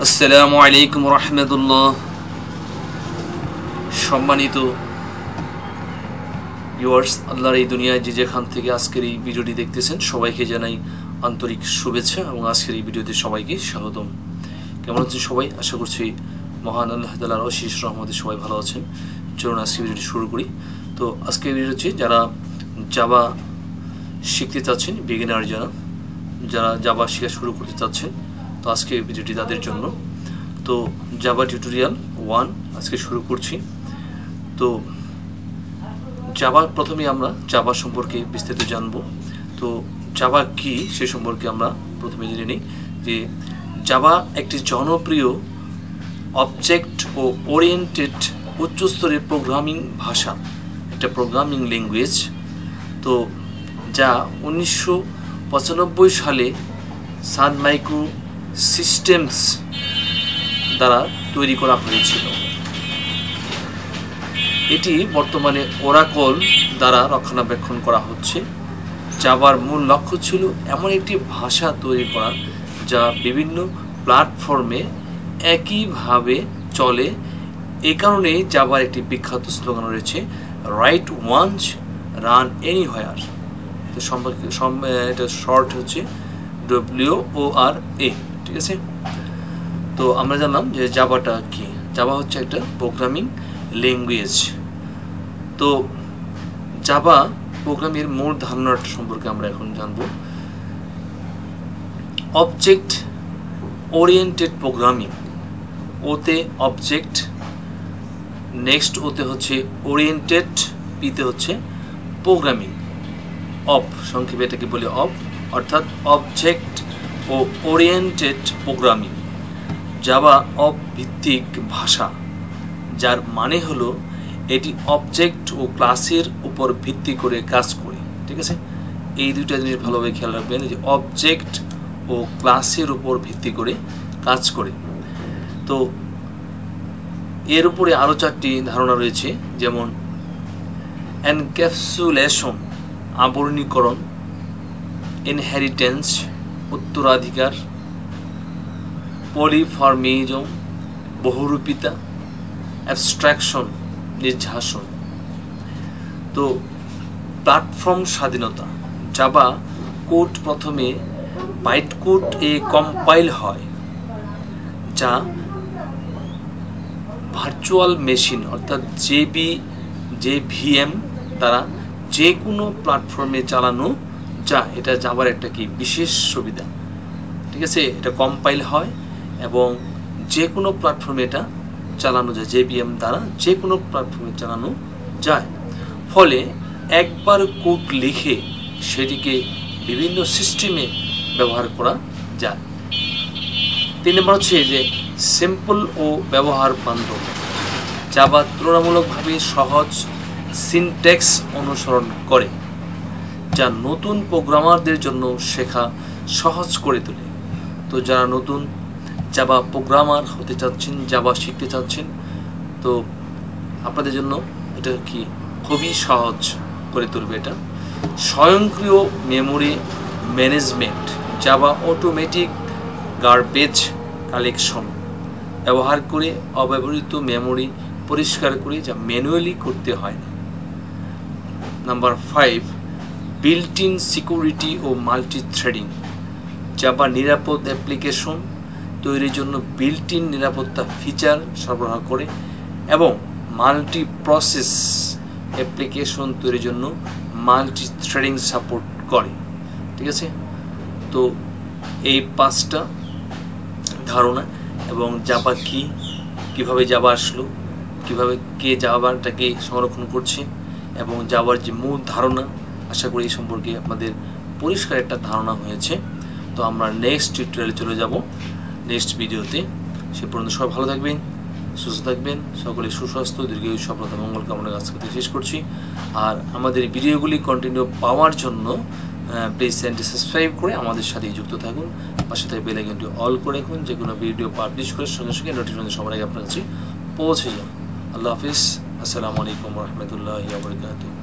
আসসালামু আলাইকুম রাহমাতুল্লাহ। সম্মানিত ভিউয়ার্স, আল্লাহর এই দুনিয়ায় যে যেখান থেকে আজকের এই ভিডিওটি দেখতেছেন সবাইকে জানাই আন্তরিক শুভেচ্ছা এবং আজকের এই ভিডিওতে সবাইকে স্বাগতম। কেমন আছেন সবাই? আশা করছি মহান আল্লাহ তাআলার অশেষ রহমতে সবাই ভালো আছেন। চলুন আজকের ভিডিওটি শুরু করি। তো আজকের ভিডিও হচ্ছে যারা জাভা শিখতে চাচ্ছেন, বিগিনার যারা জাভা শেখা শুরু করতে চাচ্ছেন, তো আজকে এই ভিডিওটি তাদের জন্য। তো জাভা টিউটোরিয়াল 1 আজকে শুরু করছি। তো জাভা প্রথমে আমরা জাভা সম্পর্কে বিস্তারিত জানব। তো জাভা কি সে সম্পর্কে আমরা প্রথমে জেনে নিই যে জাভা একটি জনপ্রিয় অবজেক্ট ও ওরিয়েন্টেড উচ্চস্তরের প্রোগ্রামিং ভাষা, একটা প্রোগ্রামিং ল্যাঙ্গুয়েজ। তো যা 1995 সালে সান মাইক্রো সিস্টেমস দ্বারা তৈরি করা হয়েছিল। এটি বর্তমানে ওরাকল দ্বারা রক্ষণাবেক্ষণ করা হচ্ছে। জাভার মূল লক্ষ্য ছিল এমন একটি ভাষা তৈরি করা যা বিভিন্ন প্ল্যাটফর্মে একইভাবে চলে। এ কারণে জাভার একটি বিখ্যাত স্লোগান রয়েছে, রাইট ওয়ান্স রান এনিহোয়ার। তো সম্পর্কে এটা শর্ট হচ্ছে WORA, ঠিক আছে। তো আমরা জানলাম যে জাভাটা কি। জাভা হচ্ছে একটা প্রোগ্রামিং ল্যাঙ্গুয়েজ। তো জাভা প্রোগ্রামের মূল ধারণাটা সম্পর্কে আমরা এখন জানব। অবজেক্ট ওরিয়েন্টেড প্রোগ্রামিং, ওতে অবজেক্ট, নেক্সট ওতে হচ্ছে ওরিয়েন্টেড, পিতে হচ্ছে প্রোগ্রামিং। অব সংক্ষেপে এটাকে বলে অব, অর্থাৎ অবজেক্ট ও ওরিয়েন্টেড প্রোগ্রামিং। জাভা অব ভিত্তিক ভাষা, যার মানে হলো এটি অবজেক্ট ও ক্লাসের উপর ভিত্তি করে কাজ করে, ঠিক আছে। এই দুইটা জিনিস ভালোভাবে খেয়াল রাখবেন, যে অবজেক্ট ও ক্লাসের উপর ভিত্তি করে কাজ করে। তো এর উপরে আরও 4টি ধারণা রয়েছে, যেমন এনক্যাপসুলেশন আবরণীকরণ, ইনহেরিটেন্স উত্তরাধিকার, পলিফর্মিজম বহুরূপিতা, অ্যাবস্ট্রাকশন নির্যাসন। তো প্ল্যাটফর্ম স্বাধীনতা, জাভা কোড প্রথমে বাইট কোড এ কম্পাইল হয়, যা ভার্চুয়াল মেশিন অর্থাৎ JVM দ্বারা যে কোনো প্ল্যাটফর্মে চালানো যায়। এটা জাভার একটা কি বিশেষ সুবিধা, ঠিক আছে। এটা কম্পাইল হয় এবং যে কোনো প্ল্যাটফর্মে এটা চালানো যায়, JVM দ্বারা যে কোনো প্ল্যাটফর্মে চালানো যায়। ফলে একবার কোড লিখে সেটিকে বিভিন্ন সিস্টেমে ব্যবহার করা যায়। 3 নম্বর হচ্ছে যে সিম্পল ও ব্যবহার বান্ধব। জাভা তুলনামূলকভাবে সহজ সিনট্যাক্স অনুসরণ করে, যা নতুন প্রোগ্রামারদের জন্য শেখা সহজ করে তোলে। তো যারা নতুন জাভা প্রোগ্রামার হতে চাচ্ছেন, জাভা শিখতে চাচ্ছেন, তো আপনাদের জন্য এটা কি খুবই সহজ করে তুলবে। এটা স্বয়ংক্রিয় memory management, Java automatic garbage collection ব্যবহার করে অব্যবহৃত মেমোরি পরিষ্কার করে, যা ম্যানুয়ালি করতে হয় না। নাম্বার 5, বিল্ট ইন সিকিউরিটি ও মাল্টি থ্রেডিং। জাভা নিরাপদ অ্যাপ্লিকেশন তৈরির জন্য বিল্ট ইন নিরাপত্তা ফিচার সরবরাহ করে এবং মাল্টি প্রসেস অ্যাপ্লিকেশন তৈরির জন্য মাল্টি থ্রেডিং সাপোর্ট করে, ঠিক আছে। তো এই 5টা ধারণা এবং জাভা কি, কিভাবে জাভা আসলো, কিভাবে কে জাভাটাকে সংরক্ষণ করছে এবং জাভার যে মূল ধারণা, আশা করি এই সম্পর্কে আপনাদের পরিষ্কার একটা ধারণা হয়েছে। তো আমরা নেক্সট টিউটোরিয়ালে চলে যাব, নেক্সট ভিডিওতে। সে পর্যন্ত সবাই ভালো থাকবেন, সুস্থ থাকবেন, সকলে সুস্বাস্থ্য, দীর্ঘায়ু, সফলতা, মঙ্গল কামনা আজকে শেষ করছি। আর আমাদের ভিডিওগুলি কন্টিনিউ পাওয়ার জন্য প্লিজ চ্যানেলটি সাবস্ক্রাইব করে আমাদের সাথেই যুক্ত থাকুন। পাশে থেকে বেল আইকনটি অল করে রাখুন, যে কোনো ভিডিও পাবলিশ করার সঙ্গে সঙ্গে নোটিফিকেশন সবার আগে আপনার কাছে পৌঁছে যান। আল্লাহ হাফিজ। আসসালামু আলাইকুম রহমতুল্লাহি ওয়া বারাকাতুহু।